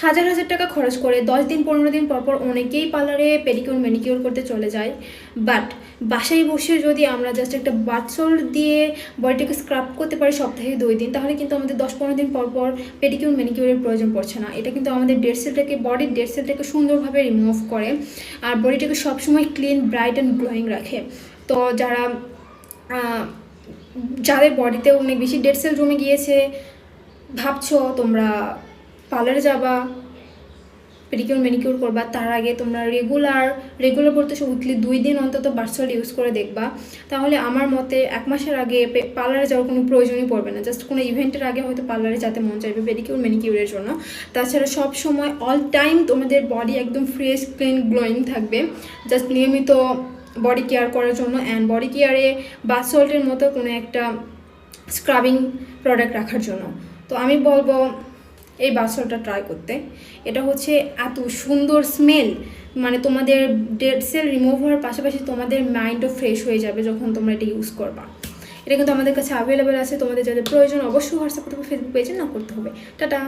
হাজার হাজার টাকা খরচ করে 10 দিন 15 দিন পর অনেকেই পার্লারে পেডিকিউর ম্যানিকিউর করতে চলে যায়। বাট বাসায় বসে যদি আমরা জাস্ট একটা বাথ সল্ট দিয়ে বডিটাকে স্ক্রাব করতে পারি সপ্তাহে 2 দিন, তাহলে কিন্তু আমাদের 10-15 দিন পর পেডিকিউর ম্যানিকিউরের প্রয়োজন পড়ছে না। এটা কিন্তু আমাদের ডেড সেলটাকে, বডির ডেড সেলটাকে সুন্দরভাবে রিমুভ করে আর বডিটাকে সবসময় ক্লিন, ব্রাইট অ্যান্ড গ্লোয়িং রাখে। তো যাদের বডিতে অনেক বেশি ডেড সেল জমে গিয়েছে, ভাবছো তোমরা পার্লারে যাবা, পেডিকিউর ম্যানিকিউর করবা, তার আগে তোমরা রেগুলার বলতে উইকলি 2 দিন অন্তত বাথ সল্ট ইউজ করে দেখবা। তাহলে আমার মতে 1 মাসের আগে পার্লারে যাওয়ার কোনো প্রয়োজনই পড়বে না। জাস্ট কোনো ইভেন্টের আগে হয়তো পার্লারে যেতে মন চাইবে পেডিকিউর ম্যানিকিউরের জন্য। তাছাড়া সব সময় অল টাইম তোমাদের বডি একদম ফ্রেশ, ক্লিন, গ্লোয়িং থাকবে জাস্ট নিয়মিত বডি কেয়ার করার জন্য। অ্যান্ড বডি কেয়ারে বাথ সল্টের মতো কোনো একটা স্ক্রাবিং প্রোডাক্ট রাখার জন্য। তো আমি বলবো এই বাথ সল্টটা ট্রাই করতে। এটা হচ্ছে এত সুন্দর স্মেল, মানে তোমাদের ডেড সেল রিমুভ হওয়ার পাশাপাশি তোমাদের মাইন্ডও ফ্রেশ হয়ে যাবে যখন তোমরা এটা ইউজ করবা। এটা কিন্তু আমাদের কাছে অ্যাভেলেবেল আছে। তোমাদের যাদের প্রয়োজন অবশ্যই হোয়াটসঅ্যাপ করতে হবে, ফেসবুক পেজে না করতে হবে। টাটা।